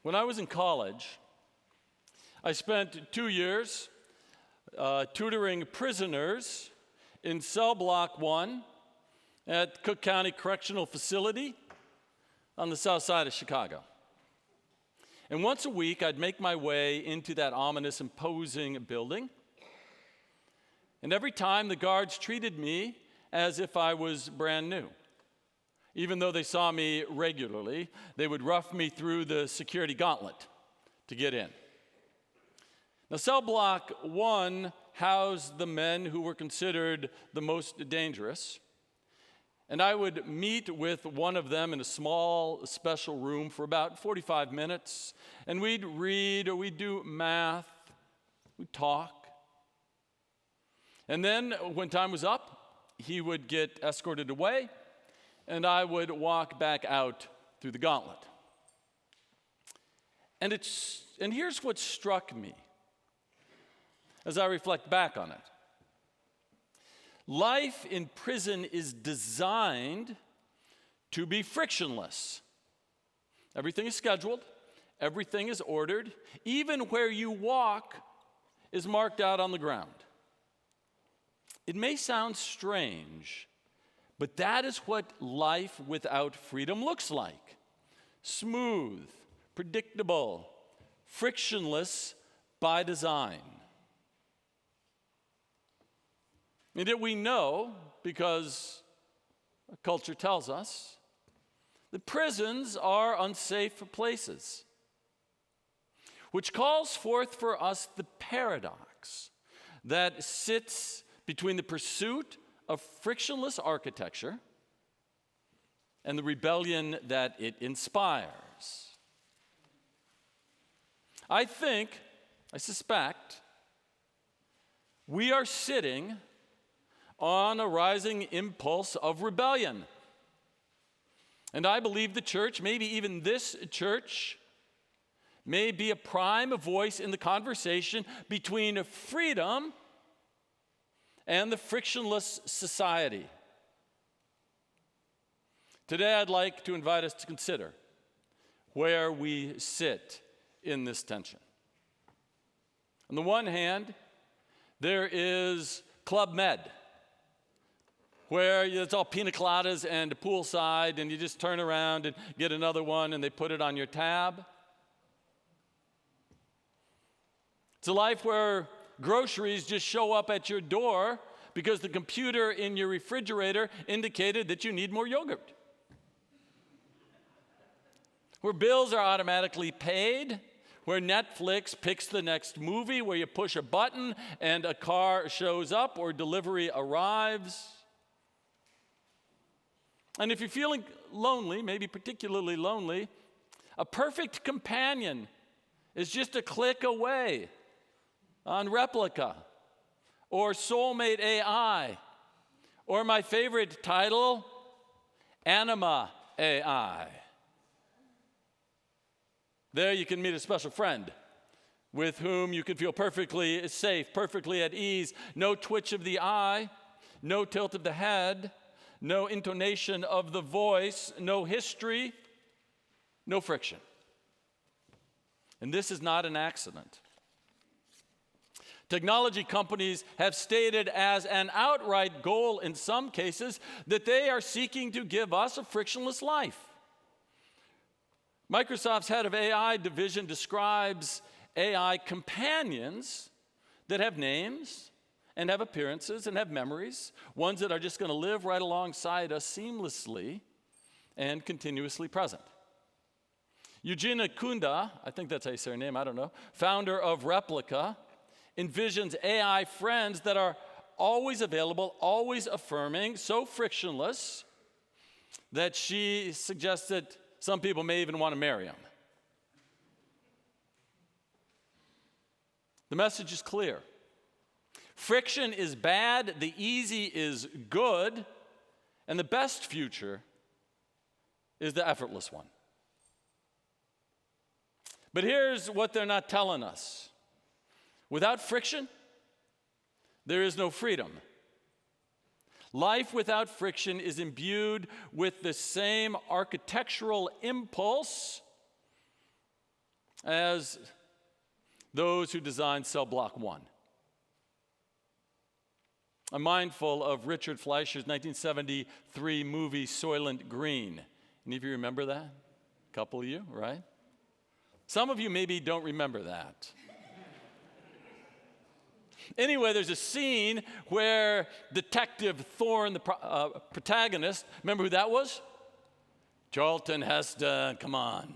When I was in college, I spent 2 years tutoring prisoners in cell block 1 at Cook County Correctional Facility on the south side of Chicago. And once a week, I'd make my way into that ominous, imposing building. And every time, the guards treated me as if I was brand new. Even though they saw me regularly, they would rough me through the security gauntlet to get in. Now, cell block 1 housed the men who were considered the most dangerous. And I would meet with one of them in a small, special room for about 45 minutes. And we'd read or we'd do math, we'd talk. And then when time was up, he would get escorted away, and I would walk back out through the gauntlet. And here's what struck me as I reflect back on it. Life in prison is designed to be frictionless. Everything is scheduled, everything is ordered, even where you walk is marked out on the ground. It may sound strange, but that is what life without freedom looks like. Smooth, predictable, frictionless by design. And yet we know, because culture tells us, that prisons are unsafe places, which calls forth for us the paradox that sits between the pursuit of frictionless architecture and the rebellion that it inspires. I suspect, we are sitting on a rising impulse of rebellion. And I believe the church, maybe even this church, may be a prime voice in the conversation between freedom and the frictionless society. Today, I'd like to invite us to consider where we sit in this tension. On the one hand, there is Club Med, where it's all pina coladas and poolside, and you just turn around and get another one, and they put it on your tab. It's a life where groceries just show up at your door because the computer in your refrigerator indicated that you need more yogurt. Where bills are automatically paid, where Netflix picks the next movie, where you push a button and a car shows up or delivery arrives. And if you're feeling lonely, maybe particularly lonely, a perfect companion is just a click away on Replica or Soulmate AI, or my favorite title, Anima AI. There you can meet a special friend with whom you can feel perfectly safe, perfectly at ease, no twitch of the eye, no tilt of the head, no intonation of the voice, no history, no friction. And this is not an accident. Technology companies have stated as an outright goal in some cases that they are seeking to give us a frictionless life. Microsoft's head of AI division describes AI companions that have names and have appearances and have memories, ones that are just going to live right alongside us seamlessly and continuously present. Eugenia Kunda, I think that's how you say her name, I don't know, founder of Replica, envisions AI friends that are always available, always affirming, so frictionless that she suggests that some people may even want to marry them. The message is clear. Friction is bad, the easy is good, and the best future is the effortless one. But here's what they're not telling us. Without friction, there is no freedom. Life without friction is imbued with the same architectural impulse as those who designed cell block 1. I'm mindful of Richard Fleischer's 1973 movie Soylent Green. Any of you remember that? A couple of you, right? Some of you maybe don't remember that. Anyway, there's a scene where Detective Thorne, the protagonist, remember who that was? Charlton Heston, come on,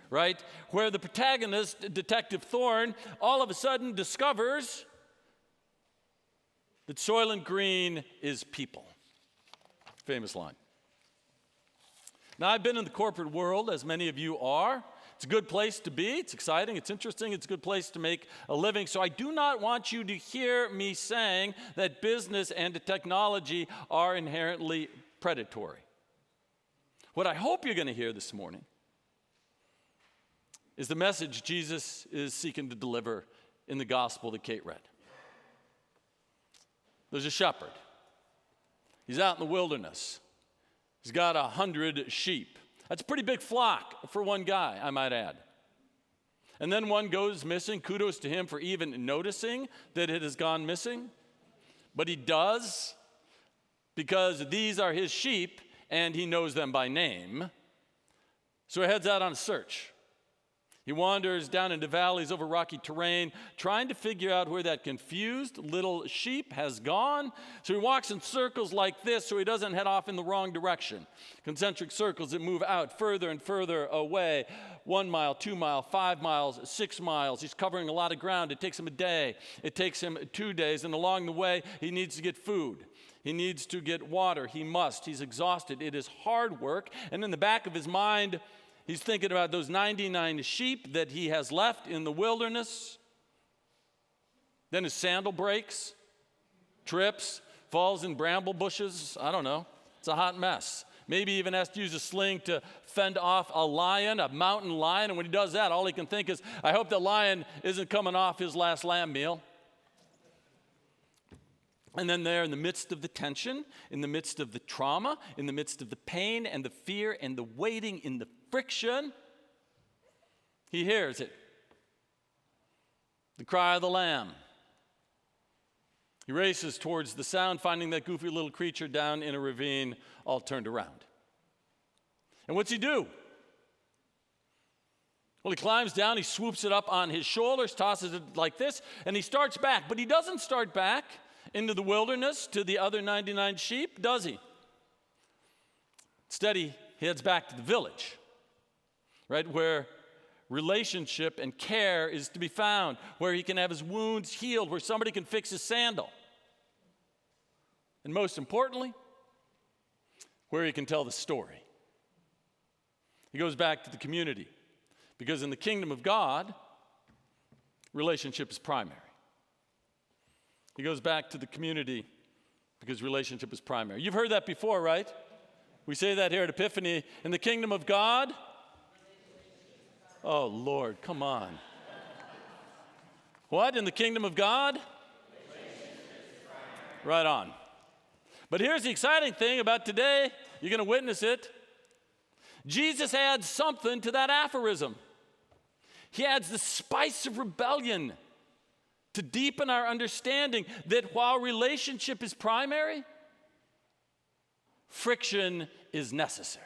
right? Where the protagonist, Detective Thorne, all of a sudden discovers that Soylent Green is people. Famous line. Now, I've been in the corporate world, as many of you are. It's a good place to be. It's exciting. It's interesting. It's a good place to make a living. So I do not want you to hear me saying that business and technology are inherently predatory. What I hope you're going to hear this morning is the message Jesus is seeking to deliver in the gospel that Kate read. There's a shepherd. He's out in the wilderness. He's got 100 sheep. That's a pretty big flock for one guy, I might add. And then one goes missing. Kudos to him for even noticing that it has gone missing. But he does, because these are his sheep, and he knows them by name. So he heads out on a search. He wanders down into valleys over rocky terrain, trying to figure out where that confused little sheep has gone. So he walks in circles like this so he doesn't head off in the wrong direction. Concentric circles that move out further and further away. 1 mile, 2 miles, 5 miles, 6 miles. He's covering a lot of ground. It takes him a day. It takes him 2 days. And along the way, he needs to get food. He needs to get water. He must. He's exhausted. It is hard work. And in the back of his mind, he's thinking about those 99 sheep that he has left in the wilderness. Then his sandal breaks, trips, falls in bramble bushes. I don't know. It's a hot mess. Maybe even has to use a sling to fend off a lion, a mountain lion. And when he does that, all he can think is, I hope the lion isn't coming off his last lamb meal. And then there in the midst of the tension, in the midst of the trauma, in the midst of the pain and the fear and the waiting, in the friction, he hears it. The cry of the lamb. He races towards the sound, finding that goofy little creature down in a ravine, all turned around. And what's he do? Well, he climbs down, he swoops it up on his shoulders, tosses it like this, and he starts back. But he doesn't start back into the wilderness to the other 99 sheep, does he? Instead, he heads back to the village, right, where relationship and care is to be found, where he can have his wounds healed, where somebody can fix his sandal. And most importantly, where he can tell the story. He goes back to the community, because in the kingdom of God, relationship is primary. He goes back to the community because relationship is primary. You've heard that before, right? We say that here at Epiphany. In the kingdom of God, oh, Lord, come on. What? In the kingdom of God? Right on. But here's the exciting thing about today. You're going to witness it. Jesus adds something to that aphorism. He adds the spice of rebellion to deepen our understanding that while relationship is primary, friction is necessary.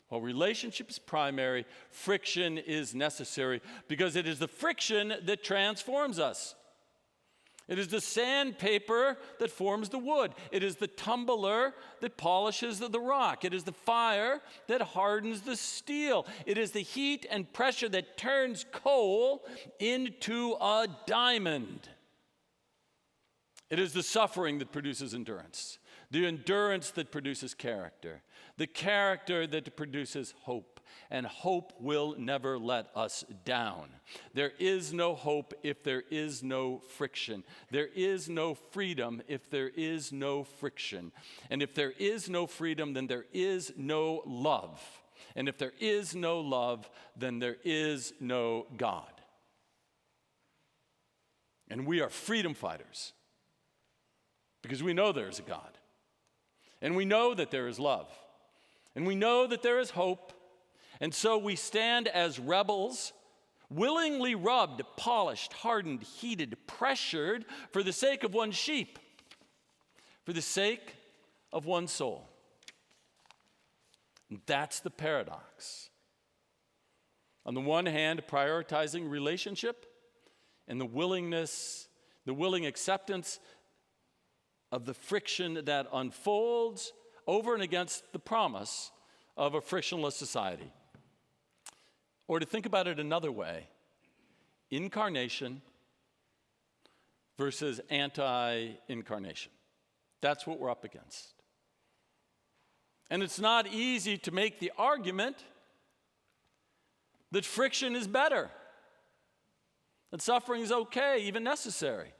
While relationship is primary, friction is necessary because it is the friction that transforms us. It is the sandpaper that forms the wood. It is the tumbler that polishes the rock. It is the fire that hardens the steel. It is the heat and pressure that turns coal into a diamond. It is the suffering that produces endurance, the endurance that produces character, the character that produces hope, and hope will never let us down. There is no hope if there is no friction. There is no freedom if there is no friction. And if there is no freedom, then there is no love. And if there is no love, then there is no God. And we are freedom fighters because we know there is a God. And we know that there is love. And we know that there is hope. And so we stand as rebels, willingly rubbed, polished, hardened, heated, pressured for the sake of one sheep, for the sake of one soul. And that's the paradox. On the one hand, prioritizing relationship and the willing acceptance of the friction that unfolds over and against the promise of a frictionless society. Or to think about it another way, incarnation versus anti-incarnation. That's what we're up against. And it's not easy to make the argument that friction is better, that suffering is okay, even necessary.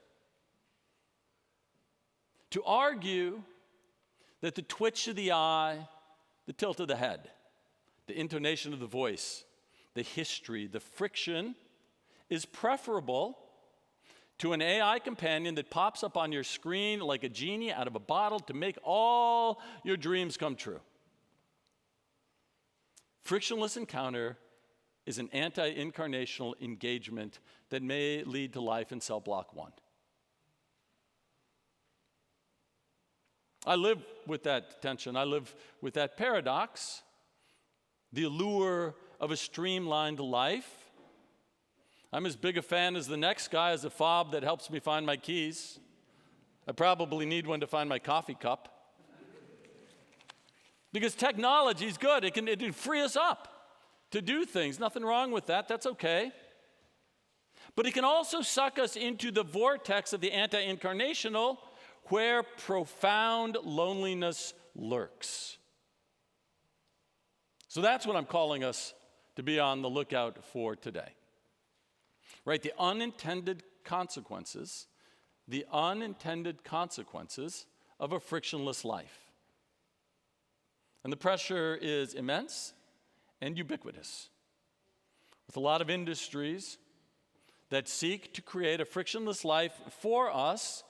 To argue that the twitch of the eye, the tilt of the head, the intonation of the voice, the history, the friction is preferable to an AI companion that pops up on your screen like a genie out of a bottle to make all your dreams come true. Frictionless encounter is an anti-incarnational engagement that may lead to life in cell block 1. I live with that tension. I live with that paradox, the allure of a streamlined life. I'm as big a fan as the next guy as a fob that helps me find my keys. I probably need one to find my coffee cup. Because technology is good. It can free us up to do things. Nothing wrong with that. That's okay. But it can also suck us into the vortex of the anti-incarnational, where profound loneliness lurks. So that's what I'm calling us to be on the lookout for today. Right? The unintended consequences of a frictionless life. And the pressure is immense and ubiquitous, with a lot of industries that seek to create a frictionless life for us,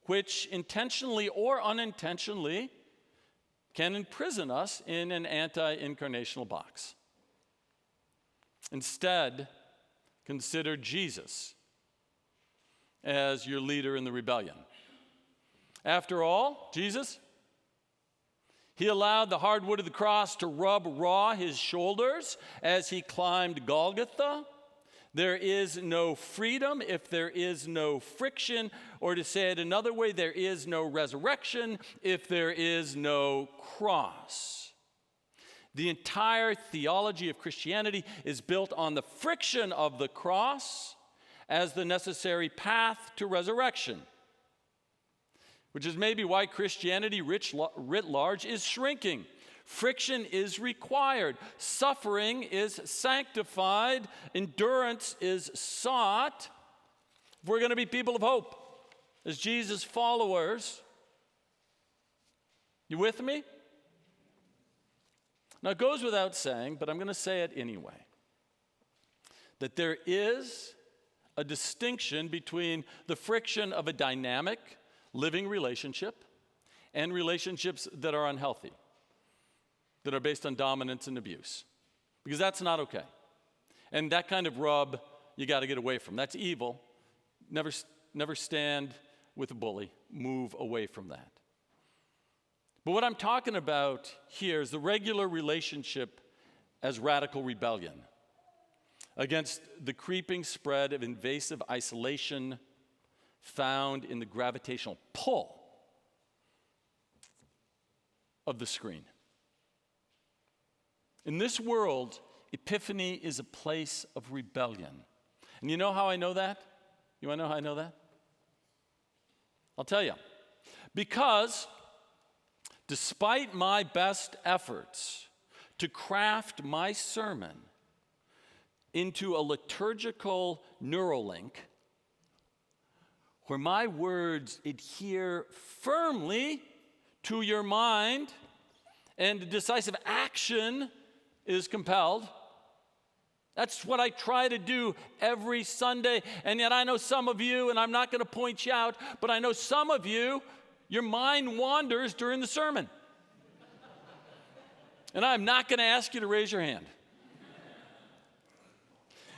which intentionally or unintentionally can imprison us in an anti-incarnational box. Instead, consider Jesus as your leader in the rebellion. After all, Jesus, he allowed the hard wood of the cross to rub raw his shoulders as he climbed Golgotha. There is no freedom if there is no friction, or to say it another way, there is no resurrection if there is no cross. The entire theology of Christianity is built on the friction of the cross as the necessary path to resurrection, which is maybe why Christianity writ large is shrinking. Friction is required. Suffering is sanctified. Endurance is sought. If we're going to be people of hope as Jesus followers. You with me? Now, it goes without saying, but I'm going to say it anyway, that there is a distinction between the friction of a dynamic, living relationship and relationships that are unhealthy, that are based on dominance and abuse. Because that's not okay. And that kind of rub, you got to get away from. That's evil. Never stand with a bully. Move away from that. But what I'm talking about here is the regular relationship as radical rebellion against the creeping spread of invasive isolation found in the gravitational pull of the screen. In this world, Epiphany is a place of rebellion. And you know how I know that? You want to know how I know that? I'll tell you. Because despite my best efforts to craft my sermon into a liturgical Neuralink, where my words adhere firmly to your mind and decisive action is compelled. That's what I try to do every Sunday. And yet I know some of you, and I'm not going to point you out, but I know some of you, your mind wanders during the sermon. And I'm not going to ask you to raise your hand.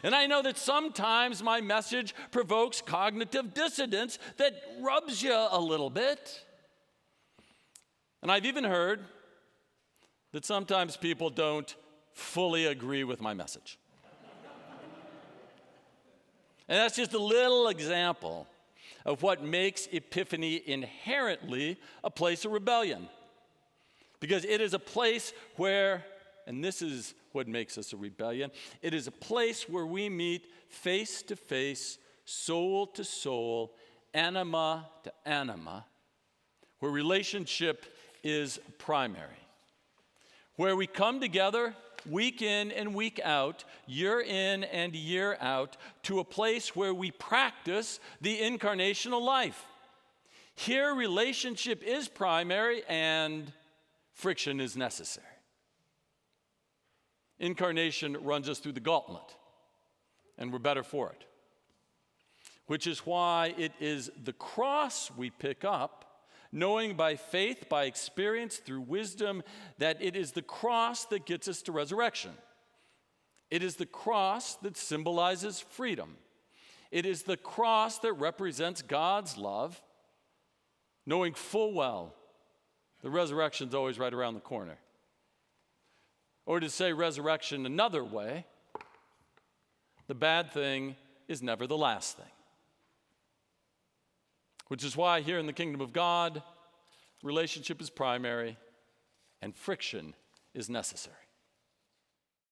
And I know that sometimes my message provokes cognitive dissonance that rubs you a little bit. And I've even heard that sometimes people don't fully agree with my message. And that's just a little example of what makes Epiphany inherently a place of rebellion. Because it is a place where, and this is what makes us a rebellion, it is a place where we meet face to face, soul to soul, anima to anima, where relationship is primary. Where we come together week in and week out, year in and year out, to a place where we practice the incarnational life. Here, relationship is primary and friction is necessary. Incarnation runs us through the gauntlet, and we're better for it. Which is why it is the cross we pick up, knowing by faith, by experience, through wisdom, that it is the cross that gets us to resurrection. It is the cross that symbolizes freedom. It is the cross that represents God's love, knowing full well the resurrection's always right around the corner. Or to say resurrection another way, the bad thing is never the last thing. Which is why here in the kingdom of God, relationship is primary and friction is necessary.